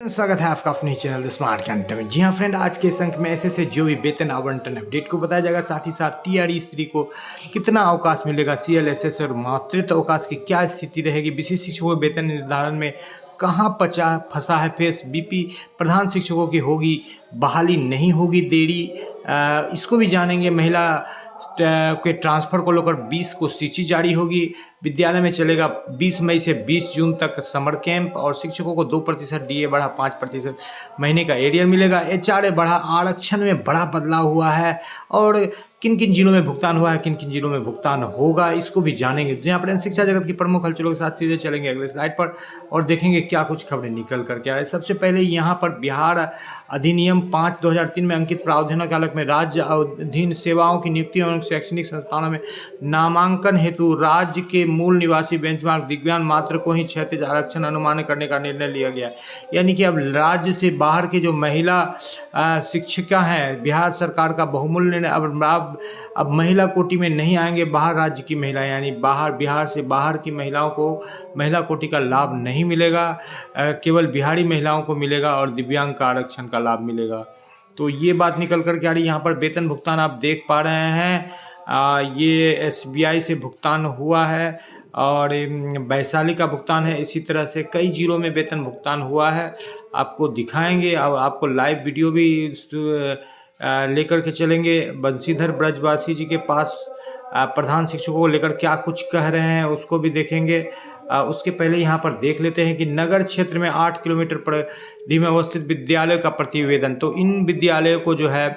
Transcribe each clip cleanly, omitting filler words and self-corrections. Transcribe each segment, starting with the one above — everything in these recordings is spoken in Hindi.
स्वागत है आपका अपने चैनल द स्मार्ट कंटेंट में। जी हाँ फ्रेंड, आज के इस अंक में ऐसे से जो भी वेतन आवंटन अपडेट को बताया जाएगा, साथ ही साथ टीआरई स्त्री को कितना अवकाश मिलेगा, सीएलएसएस और मातृत्व अवकाश की क्या स्थिति रहेगी, विशेष शिक्षकों के वेतन निर्धारण में कहाँ पचा फंसा है फेस, बीपी प्रधान शिक्षकों की होगी बहाली, नहीं होगी देरी, इसको भी जानेंगे। महिला के ट्रांसफ़र को लेकर 20 को सूची जारी होगी। विद्यालय में चलेगा 20 मई से 20 जून तक समर कैंप, और शिक्षकों को 2% डीए बढ़ा, 5% महीने का एरियर मिलेगा। एचआरए बढ़ा, आरक्षण में बड़ा बदलाव हुआ है, और किन किन जिलों में भुगतान हुआ है, किन किन जिलों में भुगतान होगा, इसको भी जानेंगे। जहाँ पर शिक्षा जगत की प्रमुख हलचलों के साथ सीधे चलेंगे अगले स्लाइड पर और देखेंगे क्या कुछ खबरें निकल करके आ रही है। सबसे पहले यहाँ पर बिहार अधिनियम 5/2003 में अंकित प्रावधानों के आलोक में राज्य अधीन सेवाओं की नियुक्ति एवं शैक्षणिक संस्थानों में नामांकन हेतु राज्य के मूल निवासी बेंचमार्क दिव्यांग मात्र को ही क्षैतिज आरक्षण अनुमानित करने का निर्णय लिया गया है। यानी कि अब राज्य से बाहर की जो महिला शिक्षिका हैं, बिहार सरकार का बहुमूल्य निर्णय, अब महिला कोटि में नहीं आएंगे बाहर राज्य की महिला, यानी बिहार से बाहर की महिलाओं को महिला कोटि का लाभ नहीं मिलेगा, केवल बिहारी महिलाओं को मिलेगा और दिव्यांग का आरक्षण का लाभ मिलेगा। तो ये बात निकल कर के आ रही है। यहाँ पर वेतन भुगतान आप देख पा रहे हैं, ये एसबीआई से भुगतान हुआ है और वैशाली का भुगतान है। इसी तरह से कई जिलों में वेतन भुगतान हुआ है, आपको दिखाएंगे और आपको लाइव वीडियो भी लेकर के चलेंगे। बंशीधर ब्रजवासी जी के पास प्रधान शिक्षकों को लेकर क्या कुछ कह रहे हैं उसको भी देखेंगे। उसके पहले यहाँ पर देख लेते हैं कि नगर क्षेत्र में 8 किलोमीटर परिधि में अवस्थित विद्यालयों का प्रतिवेदन, तो इन विद्यालयों को जो है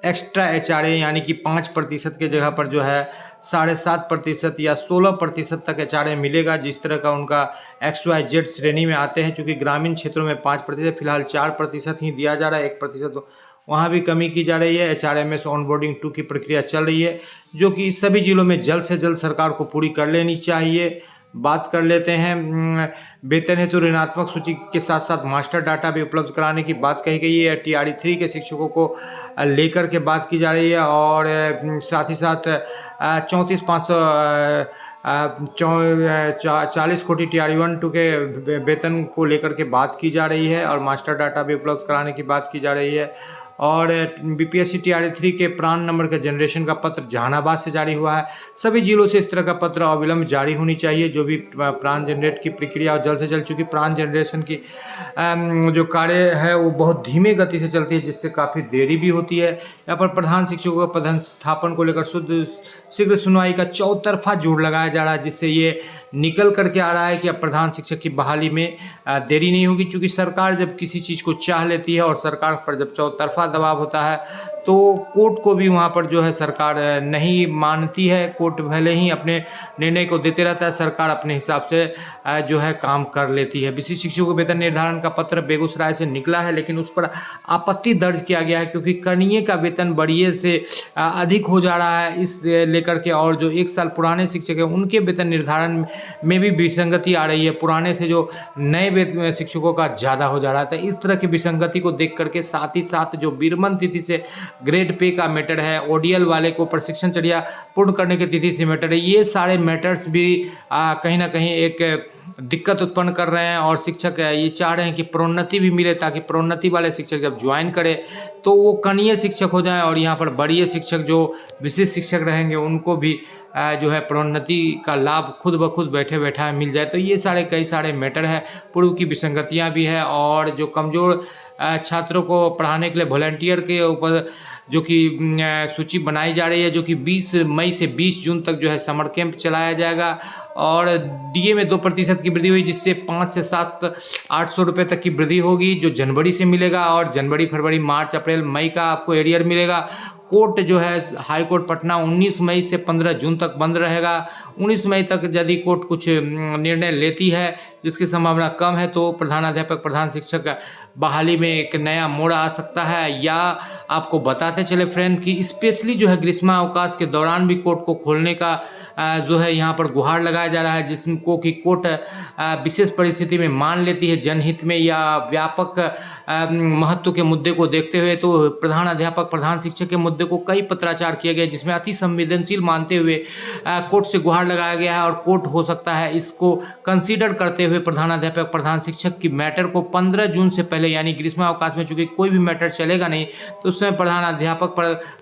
एक्स्ट्रा एचआरए यानी कि 5% के जगह पर जो है 7.5% या 16% तक एचआरए मिलेगा, जिस तरह का उनका XYZ श्रेणी में आते हैं। चूँकि ग्रामीण क्षेत्रों में 5%, फिलहाल 4% ही दिया जा रहा है, 1% वहाँ भी कमी की जा रही है। एचआरएमएस ऑनबोर्डिंग 2 की प्रक्रिया चल रही है, जो कि सभी जिलों में जल्द से जल्द सरकार को पूरी कर लेनी चाहिए। बात कर लेते हैं वेतन हेतु ऋणात्मक सूची के साथ साथ मास्टर डाटा भी उपलब्ध कराने की बात कही गई है। टीआरई 3 के शिक्षकों को लेकर के बात की जा रही है, और साथ ही साथ 40 कोटी टीआरई 1-2 के वेतन को लेकर के बात की जा रही है, और मास्टर डाटा भी उपलब्ध कराने की बात की जा रही है। और बीपीएससी टीआरई 3 के प्राण नंबर के जनरेशन का पत्र जहानाबाद से जारी हुआ है। सभी जिलों से इस तरह का पत्र अविलंब जारी होनी चाहिए, जो भी प्राण जनरेट की प्रक्रिया और जल्द से जल्द, चूँकि प्राण जनरेशन की जो कार्य है वो बहुत धीमे गति से चलती है, जिससे काफ़ी देरी भी होती है। यहाँ पर प्रधान शिक्षकों का पदस्थापन को लेकर शीघ्र सुनवाई का चौतरफा जोर लगाया जा रहा है, जिससे ये निकल करके आ रहा है कि अब प्रधान शिक्षक की बहाली में देरी नहीं होगी। चूँकि सरकार जब किसी चीज़ को चाह लेती है और सरकार पर जब चौतरफा दबाव होता है, तो कोर्ट को भी वहाँ पर जो है सरकार नहीं मानती है। कोर्ट भले ही अपने निर्णय को देते रहता है, सरकार अपने हिसाब से जो है काम कर लेती है। विशिष्ट शिक्षकों को वेतन निर्धारण का पत्र बेगूसराय से निकला है, लेकिन उस पर आपत्ति दर्ज किया गया है, क्योंकि कनीय का वेतन बढ़िए से अधिक हो जा रहा है इस लेकर के, और जो 1 साल पुराने शिक्षक हैं उनके वेतन निर्धारण में भी विसंगति आ रही है, पुराने से जो नए शिक्षकों का ज़्यादा हो जा रहा था। इस तरह की विसंगति को देख करके, साथ ही साथ जो बीरमन तिथि से ग्रेड पे का मैटर है, ओडीएल वाले को प्रशिक्षणचर्या पूर्ण करने की तिथि से मैटर है, ये सारे मैटर्स भी कहीं ना कहीं एक दिक्कत उत्पन्न कर रहे हैं। और शिक्षक ये चाह रहे हैं कि प्रोन्नति भी मिले, ताकि प्रोन्नति वाले शिक्षक जब ज्वाइन करें तो वो कनीय शिक्षक हो जाएं, और यहाँ पर बड़िए शिक्षक जो विशेष शिक्षक रहेंगे उनको भी जो है प्रोन्नति का लाभ खुद ब खुद बैठे बैठा मिल जाए। तो ये कई सारे मैटर है, पूर्व की विसंगतियाँ भी है, और जो कमज़ोर छात्रों को पढ़ाने के लिए वॉलंटियर के ऊपर जो कि सूची बनाई जा रही है, जो कि 20 मई से 20 जून तक जो है समर कैंप चलाया जाएगा। और डीए में 2% की वृद्धि हुई, जिससे 5 से 7 800 रुपये तक की वृद्धि होगी, जो जनवरी से मिलेगा, और जनवरी, फरवरी, मार्च, अप्रैल, मई का आपको एरियर मिलेगा। कोर्ट जो है हाई कोर्ट पटना 19 मई से 15 जून तक बंद रहेगा। 19 मई तक यदि कोर्ट कुछ निर्णय लेती है, जिसकी संभावना कम है, तो प्रधानाध्यापक प्रधान शिक्षक बहाली में एक नया मोड़ आ सकता है। या आपको बताते चले फ्रेंड कि स्पेशली जो है ग्रीष्मावकाश के दौरान भी कोर्ट को खोलने का जो है यहाँ पर गुहार लगाया जा रहा है, जिसको कि कोर्ट विशेष परिस्थिति में मान लेती है, जनहित में या व्यापक महत्व के मुद्दे को देखते हुए तो प्रधान अध्यापक प्रधान शिक्षक के मुद्दे को कई पत्राचार किया गया, जिसमें अति संवेदनशील मानते हुए कोर्ट से गुहार लगाया गया है और कोर्ट हो सकता है इसको कंसीडर करते हुए प्रधानाध्यापक प्रधान शिक्षक की मैटर को 15 जून से पहले, यानी ग्रीष्मावकाश में चूंकि कोई भी मैटर चलेगा नहीं तो उसमें प्रधानाध्यापक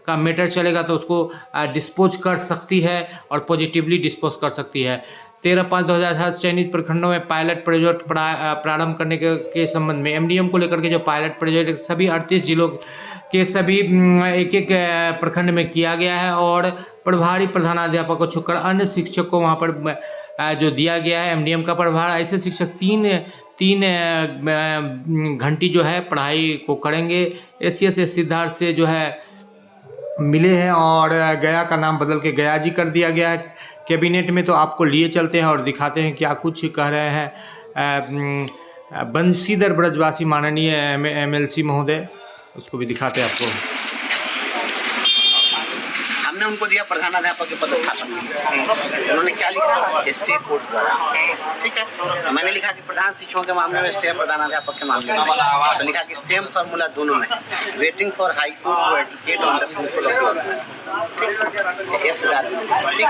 का मैटर चलेगा तो उसको डिस्पोज कर सकती है और पॉजिटिवली डिस्पोज कर सकती है। 13/5/2018 चयनित प्रखंडों में पायलट प्रोजेक्ट प्रारंभ करने के संबंध में एमडीएम को लेकर के जो पायलट प्रोजेक्ट सभी 38 जिलों के सभी एक एक प्रखंड में किया गया है और प्रभारी प्रधानाध्यापक को छोड़कर अन्य शिक्षक को वहाँ पर जो दिया गया है एमडीएम का प्रभार, ऐसे शिक्षक तीन घंटी जो है पढ़ाई को करेंगे। एसीएस सिद्धार्थ से जो है मिले हैं और गया का नाम बदल के गया जी कर दिया गया है कैबिनेट में। तो आपको लिए चलते हैं और दिखाते हैं क्या कुछ कह रहे हैं बंशीधर ब्रजवासी माननीय एमएलसी महोदय, उसको भी दिखाते हैं आपको। हमने उनको दिया प्रधानाध्यापक के पदस्थापन के लिए। उन्होंने क्या लिखा? स्टेट कोर्ट द्वारा, ठीक है। तो मैंने लिखा कि प्रधान शिक्षकों के मामले में स्टे, प्रधानाध्यापक के मामले में तो लिखा कि सेम फार्मूला दोनों में, waiting for high court to advocate on the principle of law. ठीक, एस सिद्धार्थ जी, ठीक।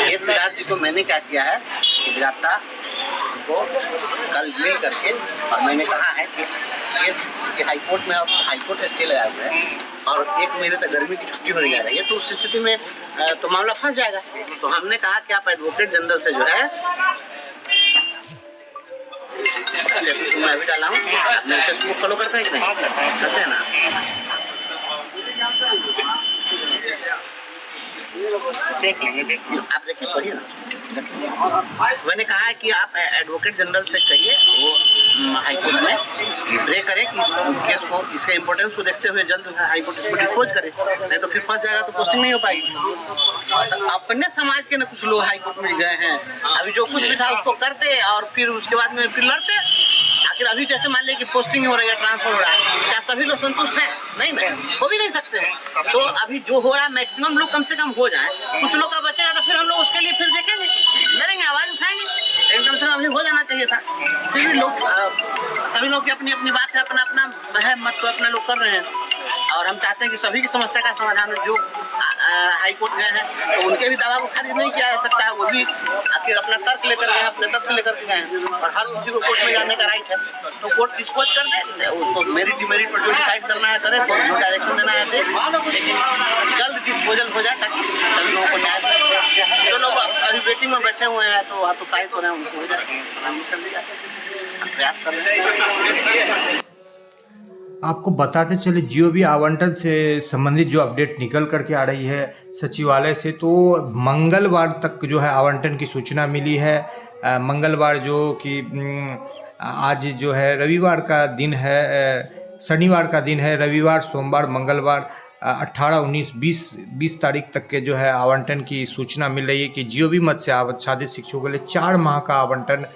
एस सिद्धार्थ जी को मैंने क्या किया है कि जाता को कल मिल करके और मैंने कहा है कि केस हाईकोर्ट में अब हाईकोर्ट स्टे लगाया हुआ है और 1 महीने तक गर्मी की छुट्टी होने जा रही है, तो उस स्थिति में तो मामला फंस जाएगा। तो हमने कहा कि आप एडवोकेट जनरल से जो है मैं अभी डाला हूँ, मेरे फेसबुक फॉलो करते हैं कि नहीं करते हैं ना? आप देखिए, पढ़िए ना। मैंने कहा है कि आप एडवोकेट जनरल से कहिए वो हाईकोर्ट में प्रे करें कि इस केस को, इसके इम्पोर्टेंस को देखते हुए जल्द हाईकोर्ट इसको डिस्पोज करे, नहीं तो फिर फंस जाएगा तो पोस्टिंग नहीं हो पाएगी। अपने समाज के ना कुछ लोग हाईकोर्ट में गए हैं, अभी जो कुछ भी था उसको करते और फिर उसके बाद में फिर लड़ते। आखिर अभी जैसे मान लिया कि पोस्टिंग हो रही है, ट्रांसफर हो रहा है, क्या सभी लोग संतुष्ट हैं? नहीं, हो भी नहीं सकते हैं। तो अभी जो हो रहा है मैक्सिमम लोग कम से कम हो जाएं, कुछ लोग का बचेगा तो फिर हम लोग उसके लिए फिर देखेंगे, लड़ेंगे, आवाज़ उठाएंगे, लेकिन कम से कम अभी हो जाना चाहिए था। फिर भी लोग सभी लोग की अपनी अपनी बात है, अपना अपना है मत, तो अपने लोग कर रहे हैं और हम चाहते हैं कि सभी की समस्या का समाधान जो हाईकोर्ट गए हैं तो उनके भी दावा को खारिज नहीं किया जा सकता है। वो भी आखिर अपना तर्क लेकर गए, अपने तथ्य लेकर के गए हैं और हर किसी को कोर्ट में जाने का राइट है। तो कोर्ट डिस्पोज कर दे, उसको मेरिट डिमेरिट पर जो डिसाइड करना है करे, कोर्ट जो डायरेक्शन देना है दे, लेकिन जल्द डिस्पोजल हो जाए ताकि सभी लोगों को न्याय मिले। जो लोग अभी वेटिंग में बैठे हुए हैं तो हतोत्साहित हो रहे हैं, उनको हो जाए, प्रयास कर रहे हैं। आपको बताते चले जीओबी आवंटन से संबंधित जो अपडेट निकल करके आ रही है सचिवालय से, तो मंगलवार तक जो है आवंटन की सूचना मिली है। मंगलवार जो कि आज जो है रविवार का दिन है, शनिवार का दिन है, रविवार सोमवार मंगलवार 18, 19, 20 तारीख तक के जो है आवंटन की सूचना मिल रही है कि जीओबी मद से आच्छादित शिक्षकों के लिए 4 माह का आवंटन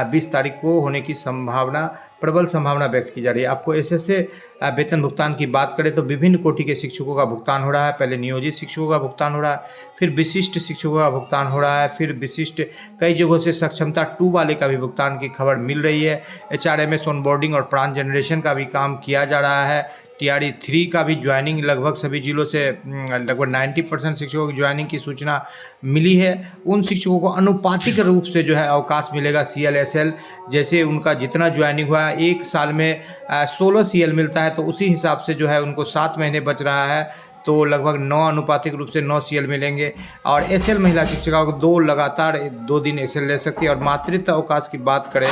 20 तारीख को होने की संभावना, प्रबल संभावना व्यक्त की जा रही है। आपको एसएसए वेतन भुगतान की बात करें तो विभिन्न कोटि के शिक्षकों का भुगतान हो रहा है। पहले नियोजित शिक्षकों का भुगतान हो रहा है, फिर विशिष्ट शिक्षकों का भुगतान हो रहा है, फिर विशिष्ट कई जगहों से सक्षमता 2 वाले का भी भुगतान की खबर मिल रही है। HRMS ऑनबोर्डिंग और प्राण जनरेशन का भी काम किया जा रहा है। TRE 3 का भी ज्वाइनिंग लगभग सभी जिलों से लगभग 90% शिक्षकों की ज्वाइनिंग की सूचना मिली है। उन शिक्षकों को अनुपातिक रूप से जो है अवकाश मिलेगा CLSL, जैसे उनका जितना ज्वाइनिंग हुआ है, 1 साल में 16 CL मिलता है तो उसी हिसाब से जो है उनको 7 महीने बच रहा है, तो लगभग 9 अनुपातिक रूप से 9 CL मिलेंगे। और SL महिला शिक्षिकाओं को 2 लगातार 2 दिन SL ले सकती है। और मातृत्व अवकाश की बात करें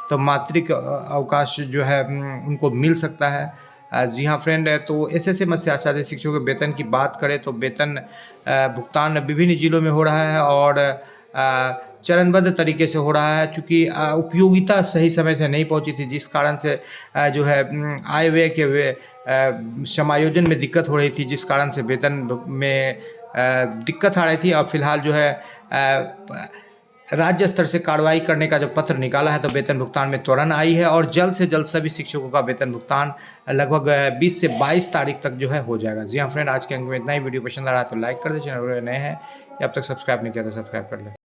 तो मातृत्व अवकाश जो है उनको मिल सकता है। जी हाँ फ्रेंड, तो एसएसए मद से आच्छादित शिक्षकों के वेतन की बात करें तो वेतन भुगतान विभिन्न जिलों में हो रहा है और चरणबद्ध तरीके से हो रहा है, चूँकि उपयोगिता सही समय से नहीं पहुंची थी, जिस कारण से जो है आय व्यय के समायोजन में दिक्कत हो रही थी, जिस कारण से वेतन में दिक्कत आ रही थी। और फिलहाल जो है राज्य स्तर से कार्रवाई करने का जो पत्र निकाला है तो वेतन भुगतान में त्वरण आई है और जल्द से जल्द सभी शिक्षकों का वेतन भुगतान लगभग 20 से 22 तारीख तक जो है हो जाएगा। जी हाँ फ्रेंड, आज के अंक में इतना ही। वीडियो पसंद आ रहा है तो लाइक कर दे, चैनल नए हैं या अब तक सब्सक्राइब नहीं किया तो सब्सक्राइब कर लें।